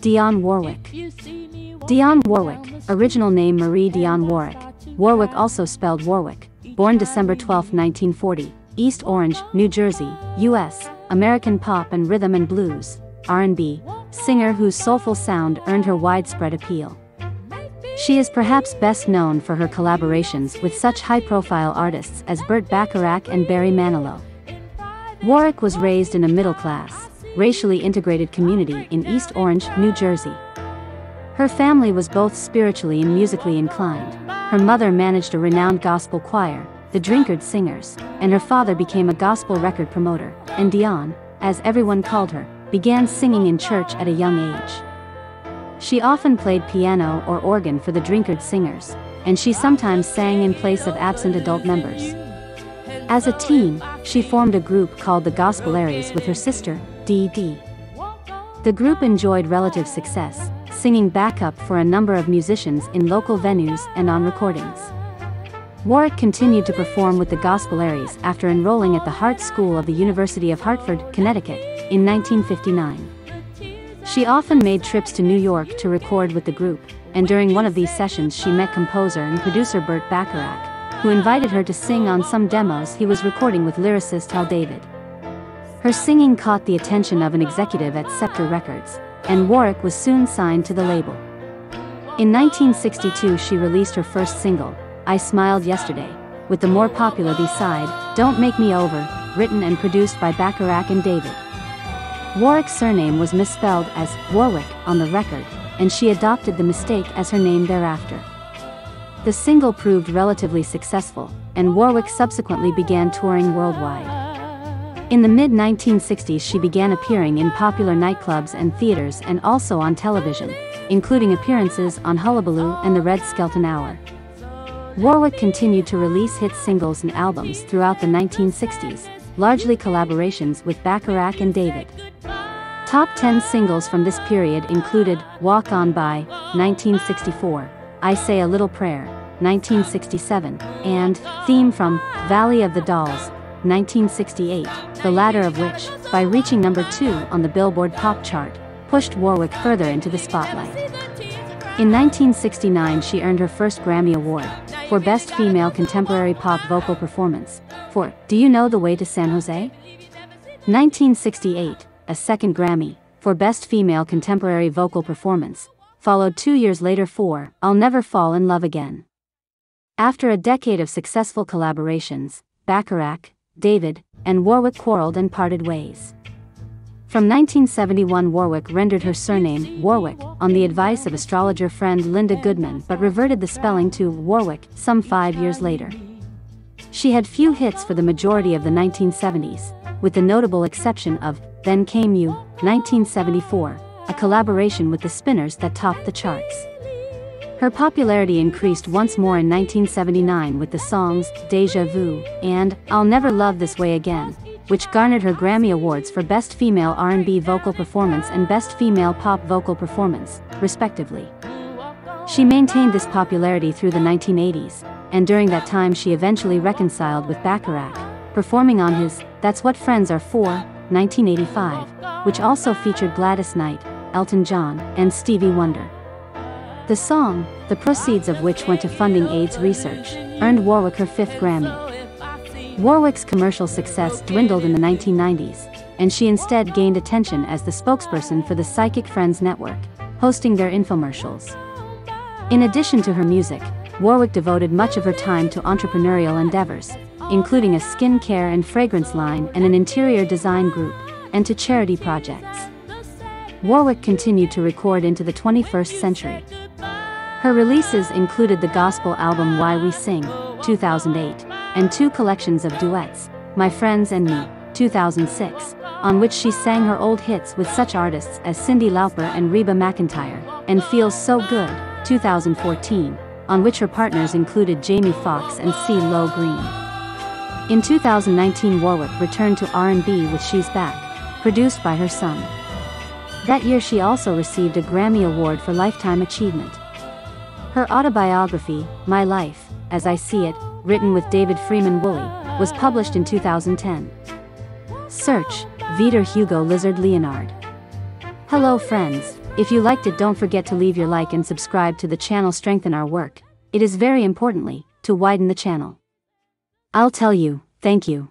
Dionne Warwick. Dionne Warwick, original name Marie Dionne Warrick, Warwick also spelled Warwick, born December 12, 1940, East Orange, New Jersey, U.S., American pop and rhythm and blues, R&B, singer whose soulful sound earned her widespread appeal. She is perhaps best known for her collaborations with such high-profile artists as Burt Bacharach and Barry Manilow. Warwick was raised in a middle-class, racially integrated community in East Orange, New Jersey. Her family was both spiritually and musically inclined. Her mother managed a renowned gospel choir, the Drinkard Singers, and her father became a gospel record promoter, and Dionne, as everyone called her, began singing in church at a young age. She often played piano or organ for the Drinkard Singers, and she sometimes sang in place of absent adult members. As a teen, she formed a group called the Gospelaires with her sister, Dee Dee. The group enjoyed relative success, singing backup for a number of musicians in local venues and on recordings. Warwick continued to perform with the Gospelaires after enrolling at the Hartt School of the University of Hartford, Connecticut, in 1959. She often made trips to New York to record with the group, and during one of these sessions she met composer and producer Burt Bacharach, who invited her to sing on some demos he was recording with lyricist Hal David. Her singing caught the attention of an executive at Scepter Records, and Warwick was soon signed to the label. In 1962 she released her first single, I Smiled Yesterday, with the more popular B-side, Don't Make Me Over, written and produced by Bacharach and David. Warwick's surname was misspelled as Warwick on the record, and she adopted the mistake as her name thereafter. The single proved relatively successful, and Warwick subsequently began touring worldwide. In the mid-1960s she began appearing in popular nightclubs and theaters and also on television, including appearances on Hullabaloo and the Red Skelton Hour. Warwick continued to release hit singles and albums throughout the 1960s, largely collaborations with Bacharach and David. Top 10 singles from this period included Walk On By, 1964, I Say a Little Prayer, 1967, and Theme from Valley of the Dolls, 1968, the latter of which, by reaching number 2 on the Billboard Pop chart, pushed Warwick further into the spotlight. In 1969 she earned her first Grammy Award, for Best Female Contemporary Pop Vocal Performance, for Do You Know the Way to San Jose? 1968, a second Grammy, for Best Female Contemporary Vocal Performance, followed 2 years later for I'll Never Fall in Love Again. After a decade of successful collaborations, Bacharach, David, and Warwick quarreled and parted ways. From 1971 Warwick rendered her surname, Warwick, on the advice of astrologer friend Linda Goodman but reverted the spelling to Warwick some 5 years later. She had few hits for the majority of the 1970s, with the notable exception of Then Came You, 1974, a collaboration with the Spinners that topped the charts. Her popularity increased once more in 1979 with the songs Deja Vu and I'll Never Love This Way Again, which garnered her Grammy Awards for Best Female R&B Vocal Performance and Best Female Pop Vocal Performance, respectively. She maintained this popularity through the 1980s, and during that time she eventually reconciled with Bacharach, performing on his That's What Friends Are For, 1985, which also featured Gladys Knight, Elton John, and Stevie Wonder. The song, the proceeds of which went to funding AIDS research, earned Warwick her 5th Grammy. Warwick's commercial success dwindled in the 1990s, and she instead gained attention as the spokesperson for the Psychic Friends Network, hosting their infomercials. In addition to her music, Warwick devoted much of her time to entrepreneurial endeavors, including a skin care and fragrance line and an interior design group, and to charity projects. Warwick continued to record into the 21st century. Her releases included the gospel album Why We Sing, 2008, and 2 collections of duets, My Friends and Me, 2006, on which she sang her old hits with such artists as Cyndi Lauper and Reba McEntire, and Feels So Good, 2014, on which her partners included Jamie Foxx and CeeLo Green. In 2019 Warwick returned to R&B with She's Back, produced by her son. That year she also received a Grammy Award for Lifetime Achievement. Her autobiography, My Life, As I See It, written with David Freeman Woolley, was published in 2010. Search, Vitor Hugo Lizard Leonard. Hello friends, if you liked it, don't forget to leave your like and subscribe to the channel. Strengthen our work. It is very importantly to widen the channel. I'll tell you, thank you.